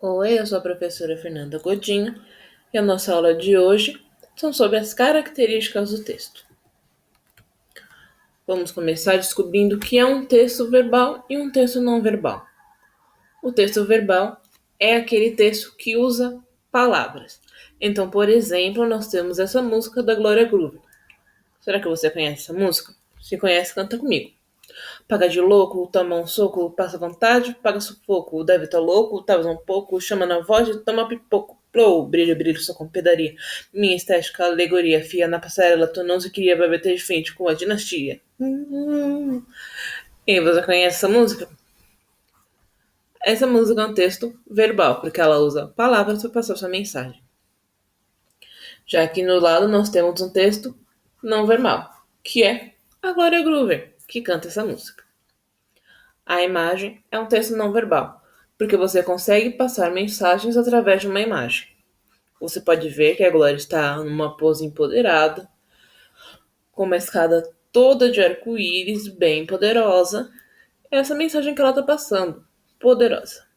Oi, eu sou a professora Fernanda Godinho e a nossa aula de hoje são sobre as características do texto. Vamos começar descobrindo o que é um texto verbal e um texto não verbal. O texto verbal é aquele texto que usa palavras. Então, por exemplo, nós temos essa música da Glória Groove. Será que você conhece essa música? Se conhece, canta comigo. Paga de louco, toma um soco, passa vontade, paga sufoco, deve tá louco, talvez um pouco, chama na voz e toma pipoco. Plou, brilho, brilho, só com pedaria. Minha estética, alegoria, fia na passarela, tonoso queria bater de frente com a dinastia. E você conhece essa música? Essa música é um texto verbal, porque ela usa palavras para passar sua mensagem. Já aqui no lado nós temos um texto não verbal, que é a Glória Groover, que canta essa música. A imagem é um texto não verbal, porque você consegue passar mensagens através de uma imagem. Você pode ver que a Glória está numa pose empoderada, com uma escada toda de arco-íris, bem poderosa. É essa mensagem que ela está passando, poderosa.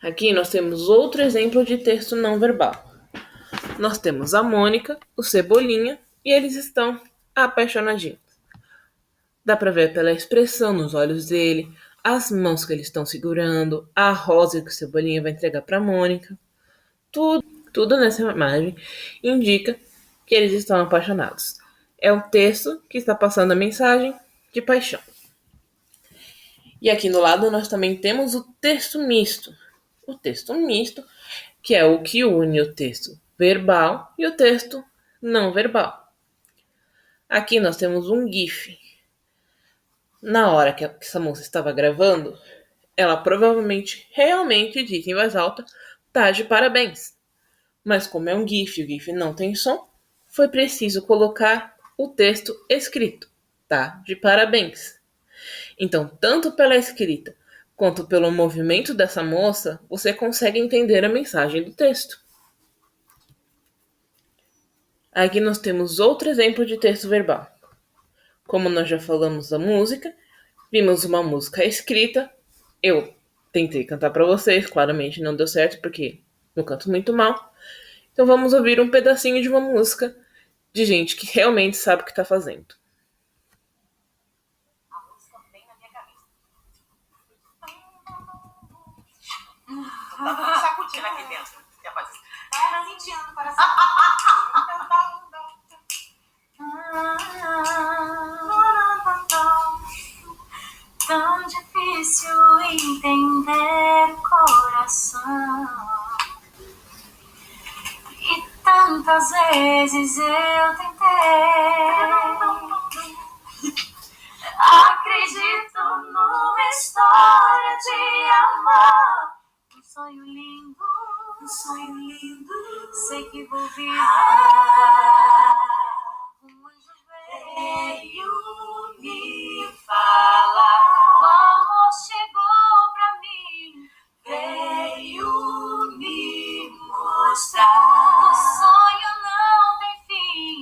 Aqui nós temos outro exemplo de texto não verbal. Nós temos a Mônica, o Cebolinha, e eles estão apaixonadinhos. Dá pra ver pela expressão nos olhos dele, as mãos que eles estão segurando, a rosa que o Cebolinha vai entregar pra Mônica. Tudo nessa imagem indica que eles estão apaixonados. É um texto que está passando a mensagem de paixão. E aqui no lado nós também temos o texto misto. O texto misto, que é o que une o texto verbal e o texto não verbal. Aqui nós temos um GIF. Na hora que essa moça estava gravando, ela provavelmente, realmente disse em voz alta, tá de parabéns. Mas como é um GIF e o GIF não tem som, foi preciso colocar o texto escrito, tá de parabéns. Então, tanto pela escrita quanto pelo movimento dessa moça, você consegue entender a mensagem do texto. Aqui nós temos outro exemplo de texto verbal. Como nós já falamos da música, vimos uma música escrita. Eu tentei cantar para vocês, claramente não deu certo porque eu canto muito mal. Então vamos ouvir um pedacinho de uma música de gente que realmente sabe o que está fazendo. A música vem na minha cabeça. Tu tá sacudindo aqui dentro. Quer fazer? Tá sentindo no coração. Tão difícil entender coração. E tantas vezes eu tentei. Acredito numa história de amor. Um sonho lindo. Sei que vou viver. Um anjo veio me falar. O amor chegou pra mim. Veio me mostrar. O sonho não tem fim.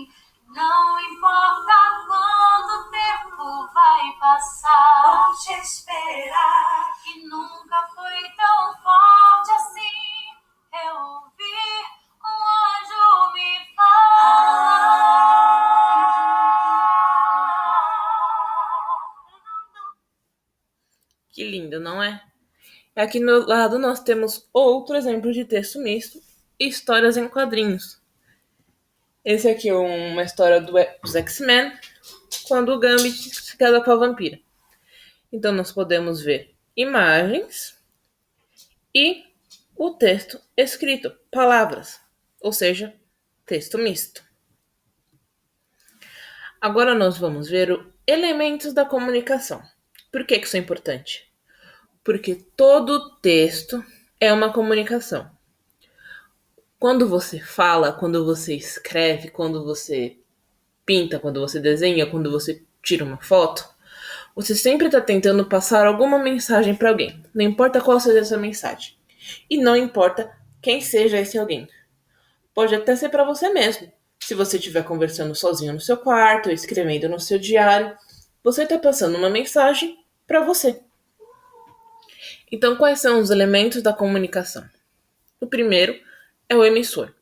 Não importa quanto tempo vai passar. Vou te esperar. E nunca foi tão forte assim. Eu ouvi um anjo me falar. Que lindo, não é? Aqui no lado nós temos outro exemplo de texto misto, histórias em quadrinhos. Esse aqui é uma história dos X-Men, quando o Gambit se casa com a vampira. Então nós podemos ver imagens e o texto escrito, palavras, ou seja, texto misto. Agora nós vamos ver os elementos da comunicação. Por que isso é importante? Porque todo texto é uma comunicação. Quando você fala, quando você escreve, quando você pinta, quando você desenha, quando você tira uma foto, você sempre está tentando passar alguma mensagem para alguém. Não importa qual seja essa mensagem. E não importa quem seja esse alguém. Pode até ser para você mesmo. Se você estiver conversando sozinho no seu quarto, ou escrevendo no seu diário, você está passando uma mensagem para você. Então, quais são os elementos da comunicação? O primeiro é o emissor.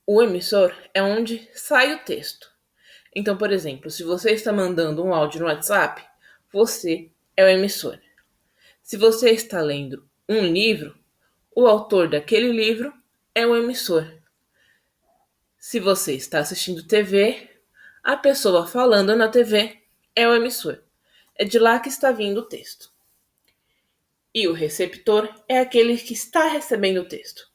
O emissor é onde sai o texto. Então, por exemplo, se você está mandando um áudio no WhatsApp, você é o emissor. Se você está lendo um livro, o autor daquele livro é o emissor. Se você está assistindo TV, a pessoa falando na TV é o emissor. É de lá que está vindo o texto. E o receptor é aquele que está recebendo o texto.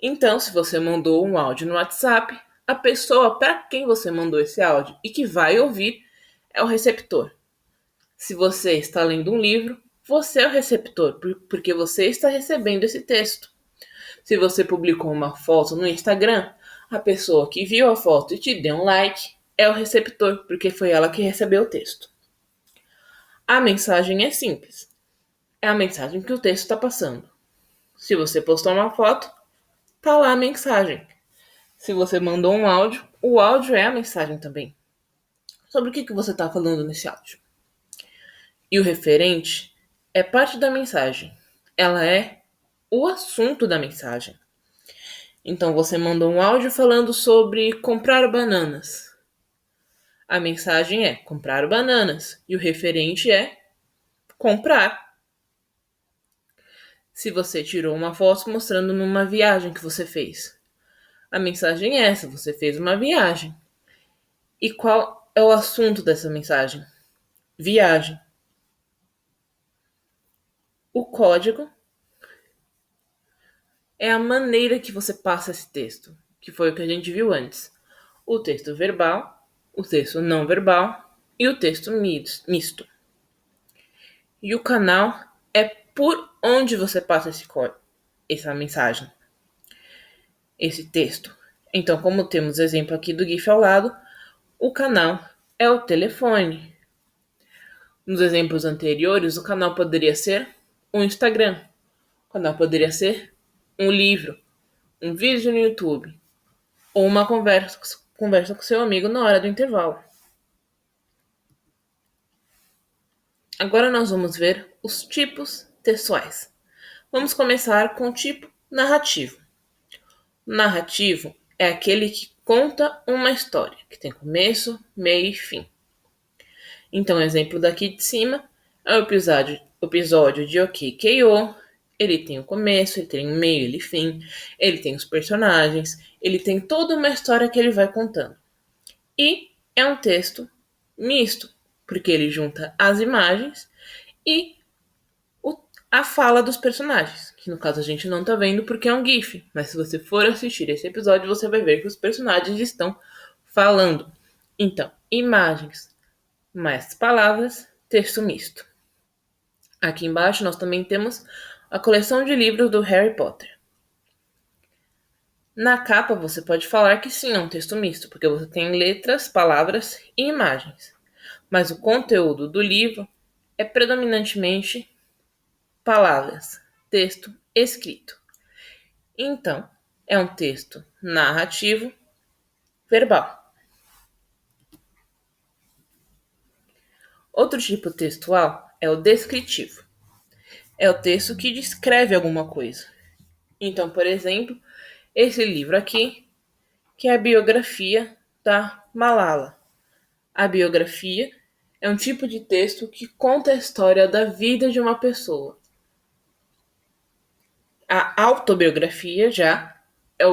Então, se você mandou um áudio no WhatsApp, a pessoa para quem você mandou esse áudio e que vai ouvir é o receptor. Se você está lendo um livro, você é o receptor, porque você está recebendo esse texto. Se você publicou uma foto no Instagram, a pessoa que viu a foto e te deu um like é o receptor, porque foi ela que recebeu o texto. A mensagem é simples. É a mensagem que o texto está passando. Se você postou uma foto, tá lá a mensagem. Se você mandou um áudio, o áudio é a mensagem também. Sobre o que você está falando nesse áudio? E o referente é parte da mensagem. Ela é o assunto da mensagem. Então você mandou um áudio falando sobre comprar bananas. A mensagem é comprar bananas e o referente é comprar. Se você tirou uma foto mostrando numa viagem que você fez, a mensagem é essa, você fez uma viagem. E qual é o assunto dessa mensagem? Viagem. O código é a maneira que você passa esse texto, que foi o que a gente viu antes. O texto verbal, o texto não verbal e o texto misto. E o canal é por onde você passa essa mensagem, esse texto. Então, como temos exemplo aqui do GIF ao lado, o canal é o telefone. Nos exemplos anteriores, o canal poderia ser o Instagram. O canal poderia ser um livro, um vídeo no YouTube ou uma conversa com seu amigo na hora do intervalo. Agora nós vamos ver os tipos textuais. Vamos começar com o tipo narrativo. O narrativo é aquele que conta uma história, que tem começo, meio e fim. Então, o exemplo daqui de cima é o episódio de OK Ele tem o começo, ele tem o meio, ele fim, ele tem os personagens, ele tem toda uma história que ele vai contando. E é um texto misto, porque ele junta as imagens e a fala dos personagens, que no caso a gente não tá vendo porque é um GIF, mas se você for assistir esse episódio, você vai ver que os personagens estão falando. Então, imagens mais palavras, texto misto. Aqui embaixo nós também temos a coleção de livros do Harry Potter. Na capa você pode falar que sim, é um texto misto, porque você tem letras, palavras e imagens. Mas o conteúdo do livro é predominantemente palavras, texto escrito. Então, é um texto narrativo verbal. Outro tipo textual é o descritivo. É o texto que descreve alguma coisa. Então, por exemplo, esse livro aqui, que é a biografia da Malala. A biografia é um tipo de texto que conta a história da vida de uma pessoa. A autobiografia já é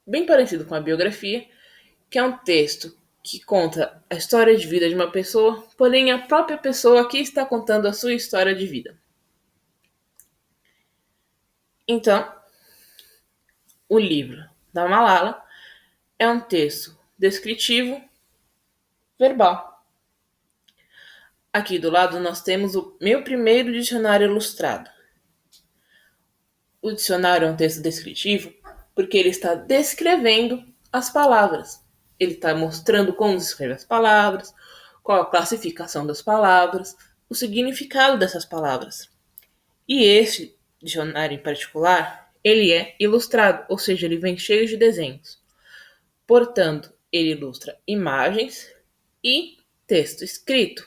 bem parecido com a biografia, que é um texto que conta a história de vida de uma pessoa, porém a própria pessoa aqui está contando a sua história de vida. Então, o livro da Malala é um texto descritivo verbal. Aqui do lado nós temos o meu primeiro dicionário ilustrado. O dicionário é um texto descritivo porque ele está descrevendo as palavras. Ele está mostrando como se escreve as palavras, qual a classificação das palavras, o significado dessas palavras. E este dicionário em particular, ele é ilustrado, ou seja, ele vem cheio de desenhos. Portanto, ele ilustra imagens e texto escrito.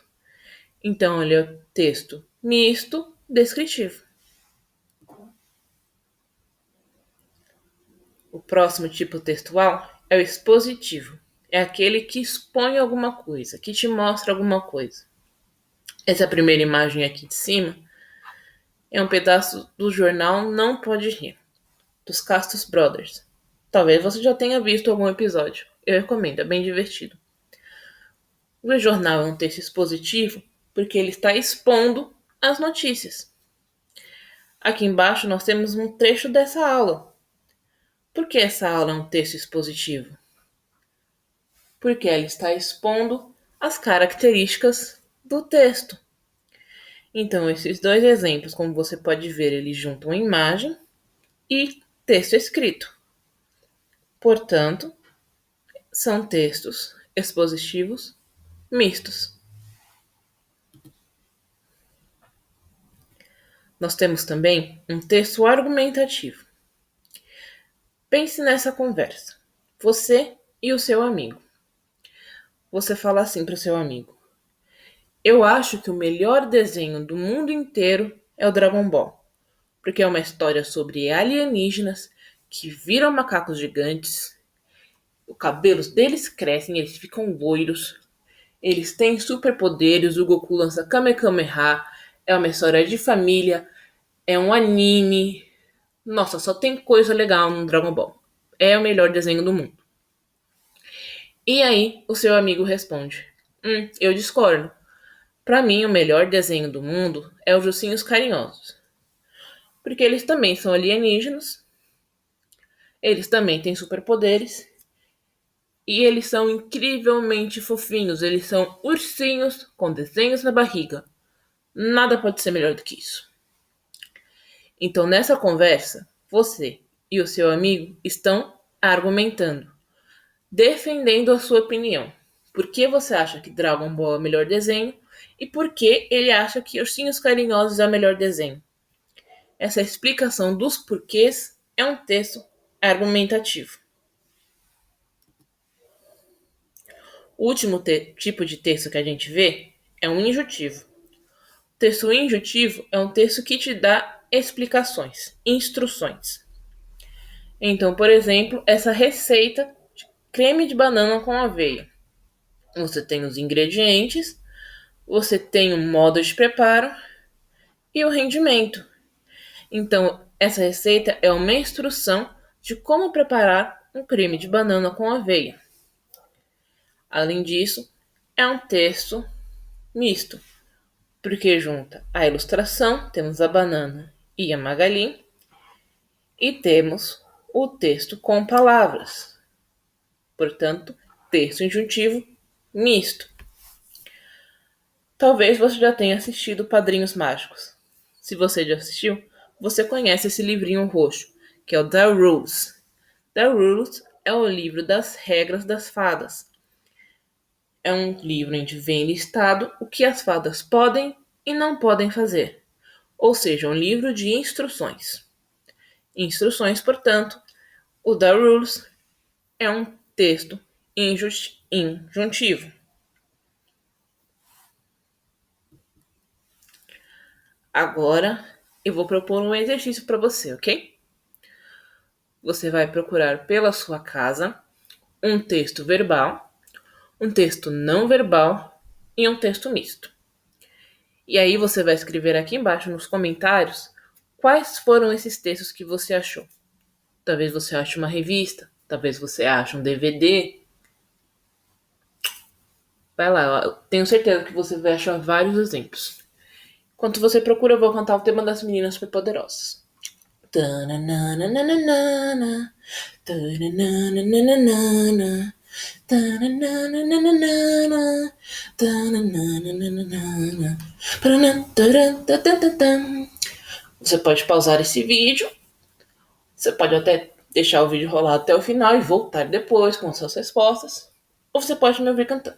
Então, ele é o texto misto, descritivo. O próximo tipo textual é o expositivo. É aquele que expõe alguma coisa, que te mostra alguma coisa. Essa primeira imagem aqui de cima é um pedaço do jornal Não Pode Rir, dos Castos Brothers. Talvez você já tenha visto algum episódio. Eu recomendo, é bem divertido. O jornal é um texto expositivo porque ele está expondo as notícias. Aqui embaixo nós temos um trecho dessa aula. Por que essa aula é um texto expositivo? Porque ela está expondo as características do texto. Então, esses dois exemplos, como você pode ver, eles juntam imagem e texto escrito. Portanto, são textos expositivos mistos. Nós temos também um texto argumentativo. Pense nessa conversa. Você e o seu amigo. Você fala assim para o seu amigo: eu acho que o melhor desenho do mundo inteiro é o Dragon Ball, porque é uma história sobre alienígenas que viram macacos gigantes, os cabelos deles crescem, eles ficam loiros, eles têm superpoderes, o Goku lança Kamehameha, é uma história de família, é um anime. Nossa, só tem coisa legal no Dragon Ball. É o melhor desenho do mundo. E aí, o seu amigo responde: eu discordo. Pra mim, o melhor desenho do mundo é os Ursinhos Carinhosos. Porque eles também são alienígenas, eles também têm superpoderes, e eles são incrivelmente fofinhos. Eles são ursinhos com desenhos na barriga. Nada pode ser melhor do que isso. Então, nessa conversa, você e o seu amigo estão argumentando, defendendo a sua opinião. Por que você acha que Dragon Ball é o melhor desenho e por que ele acha que Ursinhos Carinhosos é o melhor desenho. Essa explicação dos porquês é um texto argumentativo. O último tipo de texto que a gente vê é um injutivo. O texto injutivo é um texto que te dá explicações, instruções. Então, por exemplo, essa receita de creme de banana com aveia. Você tem os ingredientes, você tem o modo de preparo e o rendimento. Então, essa receita é uma instrução de como preparar um creme de banana com aveia. Além disso, é um texto misto, porque junta a ilustração, temos a banana e a Magali, e temos o texto com palavras. Portanto, texto injuntivo misto. Talvez você já tenha assistido Padrinhos Mágicos. Se você já assistiu, você conhece esse livrinho roxo, que é o The Rules. The Rules é o livro das regras das fadas. É um livro onde vem listado o que as fadas podem e não podem fazer. Ou seja, um livro de instruções. Instruções, portanto, o The Rules é um texto injuntivo. Agora, eu vou propor um exercício para você, ok? Você vai procurar pela sua casa um texto verbal, um texto não verbal e um texto misto. E aí você vai escrever aqui embaixo nos comentários quais foram esses textos que você achou. Talvez você ache uma revista, talvez você ache um DVD. Vai lá, eu tenho certeza que você vai achar vários exemplos. Enquanto você procura, eu vou cantar o tema das meninas superpoderosas. Você pode pausar esse vídeo. Você pode até deixar o vídeo rolar até o final e voltar depois com suas respostas. Ou você pode me ouvir cantando.